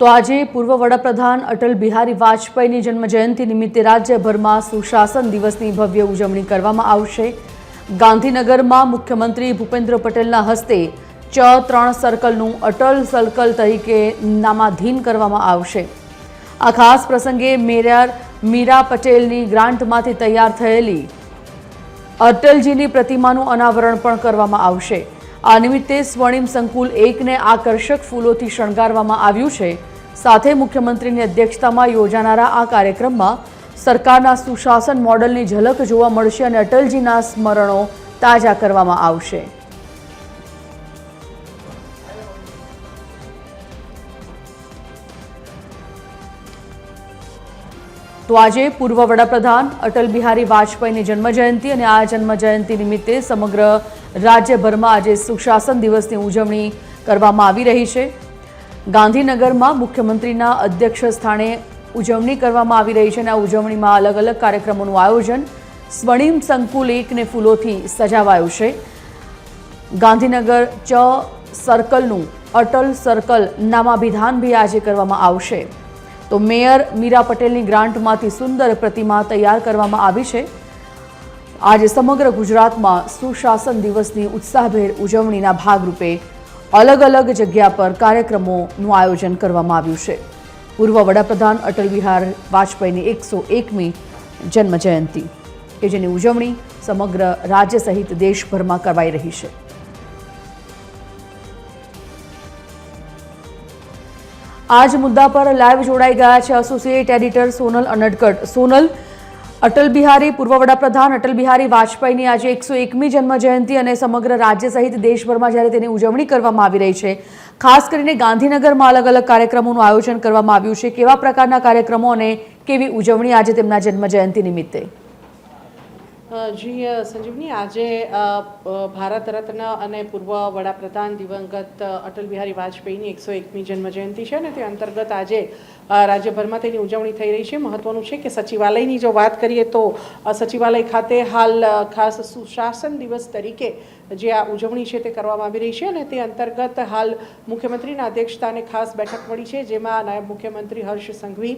તો આજે પૂર્વ વડાપ્રધાન અટલ બિહારી વાજપેયીની જન્મજયંતિ નિમિત્તે રાજ્યભરમાં સુશાસન દિવસની ભવ્ય ઉજવણી કરવામાં આવશે। ગાંધીનગરમાં મુખ્યમંત્રી ભૂપેન્દ્ર પટેલના હસ્તે ચ3 સર્કલનું અટલ સર્કલ તરીકે નામાધીન કરવામાં આવશે। આ ખાસ પ્રસંગે મેયર મીરા પટેલની ગ્રાન્ટમાંથી તૈયાર થયેલી અટલજીની પ્રતિમાનું અનાવરણ પણ કરવામાં આવશે। આ નિમિત્તે સ્વર્ણિમ સંકુલ 1ને આકર્ષક ફૂલોથી શણગારવામાં આવ્યું છે। સાથે મુખ્યમંત્રીની અધ્યક્ષતામાં યોજાનારા આ કાર્યક્રમમાં સરકારના સુશાસન મોડલની ઝલક જોવા મળશે અને અટલજીના સ્મરણો તાજા કરવામાં આવશે। તો આજે પૂર્વ વડાપ્રધાન અટલ બિહારી વાજપેયીની જન્મજયંતિ અને આ જન્મજયંતિ નિમિત્તે સમગ્ર રાજ્યભરમાં આજે સુશાસન દિવસની ઉજવણી કરવામાં આવી રહી છે। ગાંધીનગરમાં મુખ્યમંત્રીના અધ્યક્ષ સ્થાને ઉજવણી કરવામાં આવી રહી છે અને આ ઉજવણીમાં અલગ અલગ કાર્યક્રમોનું આયોજન સ્વર્ણિમ સંકુલ 1ને ફૂલોથી સજાવાયું છે। ગાંધીનગર ચ સર્કલનું અટલ સર્કલ નામાભિધાન બી આજે કરવામાં આવશે। તો મેયર મીરા પટેલની ગ્રાન્ટમાંથી સુંદર પ્રતિમા તૈયાર કરવામાં આવી છે। આજે સમગ્ર ગુજરાતમાં સુશાસન દિવસની ઉત્સાહભેર ઉજવણીના ભાગરૂપે અલગ અલગ જગ્યા પર કાર્યક્રમોનું આયોજન કરવામાં આવ્યું છે। પૂર્વ વડાપ્રધાન અટલ બિહારી વાજપેયીની 101મી જન્મજયંતિ કે જેની ઉજવણી સમગ્ર રાજ્ય સહિત દેશભરમાં કરવાઈ રહી છે। आज मुद्दा पर लाइव जोड़ाई गया है एसोसिएट एडिटर सोनल अनडकट। सोनल, अटल बिहारी पूर्व वडाप्रधान अटल बिहारी वाजपेयीની આજે 101મી જન્મજયંતિ અને સમગ્ર રાજ્ય સહિત દેશભરમાં જ્યારે તેની ઉજવણી કરવામાં આવી રહી છે, ખાસ કરીને ગાંધીનગરમાં અલગ અલગ કાર્યક્રમોનું આયોજન કરવામાં આવ્યું છે। કેવા પ્રકારના કાર્યક્રમો અને કેવી ઉજવણી આજે તેમના જન્મજયંતિ નિમિત્તે? જી સંજીવની, આજે ભારત રત્ન અને પૂર્વ વડાપ્રધાન દિવંગત અટલ બિહારી વાજપેયીની 101મી જન્મજયંતિ છે અને તે અંતર્ગત આજે રાજ્યભરમાં તેની ઉજવણી થઈ રહી છે। મહત્વનું છે કે સચિવાલયની જો વાત કરીએ તો સચિવાલય ખાતે હાલ ખાસ સુશાસન દિવસ તરીકે જે આ ઉજવણી છે તે કરવામાં આવી રહી છે અને તે અંતર્ગત હાલ મુખ્યમંત્રીના અધ્યક્ષસ્થાને ખાસ બેઠક મળી છે, જેમાં નાયબ મુખ્યમંત્રી હર્ષ સંઘવી,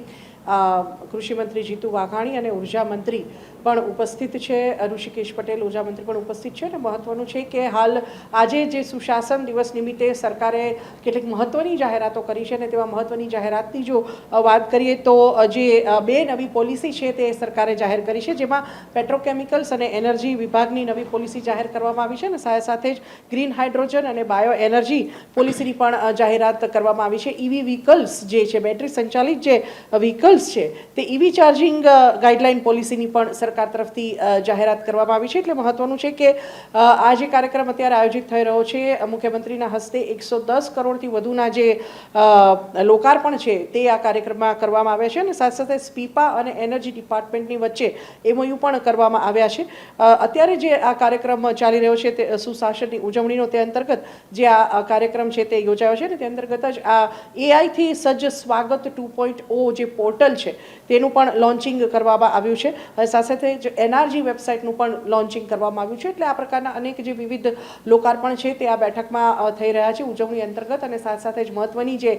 કૃષિ મંત્રી જીતુ વાઘાણી અને ઉર્જા મંત્રી પણ ઉપસ્થિત છે। ઋષિકેશ પટેલ ઉર્જા મંત્રી પણ ઉપસ્થિત છે અને મહત્વનું છે કે હાલ આજે જે સુશાસન દિવસ નિમિત્તે સરકારે કેટલીક મહત્વની જાહેરાતો કરી છે અને તેવા મહત્વની જાહેરાતની જો વાત કરીએ તો જે 2 નવી પોલિસી છે તે સરકારે જાહેર કરી છે, જેમાં પેટ્રોકેમિકલ્સ અને એનર્જી વિભાગની નવી પોલિસી જાહેર કરવામાં આવી છે અને સાથે સાથે જ ગ્રીન હાઇડ્રોજન અને બાયો એનર્જી પોલિસીની પણ જાહેરાત કરવામાં આવી છે। ઈવી વ્હીકલ્સ જે છે, બેટરી સંચાલિત જે વ્હીકલ્સ છે તે ઈવી ચાર્જિંગ ગાઈડલાઇન પોલિસીની પણ સરકાર તરફથી જાહેરાત કરવામાં આવી છે। એટલે મહત્વનું છે કે આ જે કાર્યક્રમ અત્યારે આયોજિત થઈ રહ્યો છે, મુખ્યમંત્રીના હસ્તે 110 કરોડથી વધુના જે લોકાર્પણ છે તે આ કાર્યક્રમમાં કરવામાં આવ્યા છે અને સાથે સાથે સ્પીપા અને એનર્જી ડિપાર્ટમેન્ટની વચ્ચે MOU પણ કરવામાં આવ્યા છે। અત્યારે જે આ કાર્યક્રમ ચાલી રહ્યો છે તે સુશાસનની ઉજવણીનો તે અંતર્ગત જે આ કાર્યક્રમ છે તે યોજાયો છે અને તે અંતર્ગત જ આ AI થી સજ્જ સ્વાગત 2.0 જે પોર્ટલ છે તેનું પણ લોન્ચિંગ કરવામાં આવ્યું છે અને સાથે સાથે જ NRG વેબસાઇટનું પણ લોન્ચિંગ કરવામાં આવ્યું છે। એટલે આ પ્રકારના અનેક જે વિવિધ લોકાર્પણ છે તે આ બેઠકમાં થઈ રહ્યા છે ઉજવણી અંતર્ગત અને સાથે સાથે જ મહત્વની જે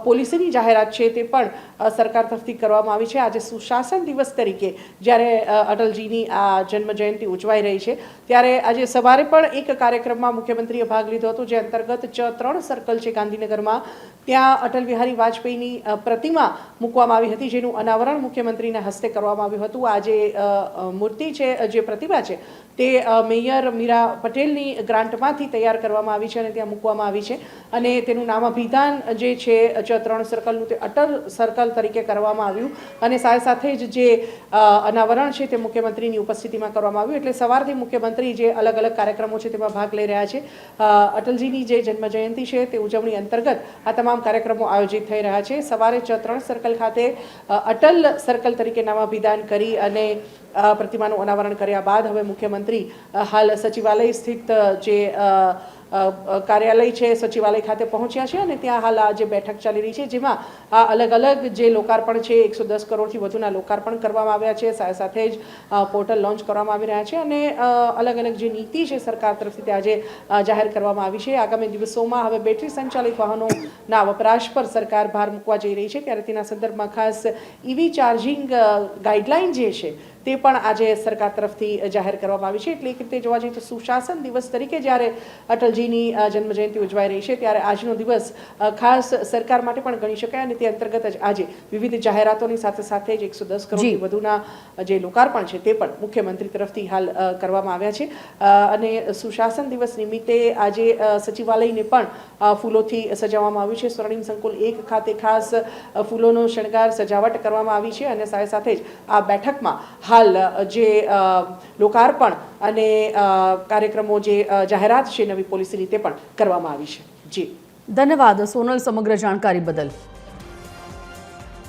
પોલિસીની જાહેરાત છે તે પણ સરકાર તરફથી કરવામાં આવી છે। આજે સુશાસન દિવસ તરીકે જ્યારે અટલજીની આ જન્મજયંતિ ઉજવાઈ રહી છે ત્યારે આજે સવારે પણ એક કાર્યક્રમમાં મુખ્યમંત્રીએ ભાગ લીધો હતો, જે અંતર્ગત ચ3 સર્કલ છે ગાંધીનગરમાં, ત્યાં અટલ બિહારી વાજપેયીની પ્રતિમા મૂકવામાં આવી હતી, જેનું અનાવરણ મુખ્યમંત્રીના હસ્તે કરવામાં આવ્યું હતું। આ જે મૂર્તિ છે, જે પ્રતિમા છે તે મેયર મીરા પટેલની ગ્રાન્ટમાંથી તૈયાર કરવામાં આવી છે અને ત્યાં મૂકવામાં આવી છે અને તેનું નામાભિધાન જે છે ચ3 સર્કલનું તે અટલ સર્કલ તરીકે કરવામાં આવ્યું અને સાથે સાથે જ જે અનાવરણ છે તે મુખ્યમંત્રીની ઉપસ્થિતિમાં કરવામાં આવ્યું। એટલે સવારથી મુખ્યમંત્રી જે અલગ અલગ કાર્યક્રમો છે તેમાં ભાગ લઈ રહ્યા છે। અટલજીની જે જન્મજયંતિ છે તે ઉજવણી અંતર્ગત આ તમામ કાર્યક્રમો આયોજિત થઈ રહ્યા છે। સવારે ચ3 સર્કલ ખાતે અટલ સર્કલ તરીકે નામાભિધાન કરી અને પ્રતિમાનું અનાવરણ કર્યા બાદ હવે મુખ્યમંત્રી હાલ સચિવાલય સ્થિત જે કાર્યાલય છે સચિવાલય ખાતે પહોંચ્યા છે અને ત્યાં હાલ આ જે બેઠક ચાલી રહી છે જેમાં આ અલગ અલગ જે લોકાર્પણ છે 110 કરોડથી વધુના લોકાર્પણ કરવામાં આવ્યા છે, સાથે જ પોર્ટલ લોન્ચ કરવામાં આવી રહ્યા છે અને અલગ અલગ જે નીતિ છે સરકાર તરફથી તે આજે જાહેર કરવામાં આવી છે. આગામી દિવસોમાં હવે બેટરી સંચાલિત વાહનોના વપરાશ પર સરકાર ભાર મૂકવા જઈ રહી છે ત્યારે તેના સંદર્ભમાં ખાસ EV ચાર્જિંગ ગાઈડલાઇન જે છે તે પણ આજે સરકાર તરફથી જાહેર કરવામાં આવી છે. એટલે એક રીતે જોવા જઈએ તો સુશાસન દિવસ તરીકે જ્યારે અટલજીની જન્મજયંતિ ઉજવાઈ રહી છે ત્યારે આજનો દિવસ ખાસ સરકાર માટે પણ ગણી શકાય અને તે અંતર્ગત જ આજે વિવિધ જાહેરાતોની સાથે સાથે જ 110 કરોડથી વધુના જે લોકાર્પણ છે તે પણ મુખ્યમંત્રી તરફથી હાલ કરવામાં આવ્યા છે અને સુશાસન દિવસ નિમિત્તે આજે સચિવાલયને પણ ફૂલોથી સજાવવામાં આવ્યું છે. સ્વર્ણિમ સંકુલ 1 ખાતે ખાસ ફૂલોનો શણગાર સજાવટ કરવામાં આવી છે અને સાથે સાથે જ આ બેઠકમાં હાલ જે લોકાર્પણ અને કાર્યક્રમો જે જાહેરાત છે નવી પોલિસી રીતે પણ કરવામાં આવી છે. જી ધન્યવાદ સોનલ સમગ્ર જાણકારી બદલ.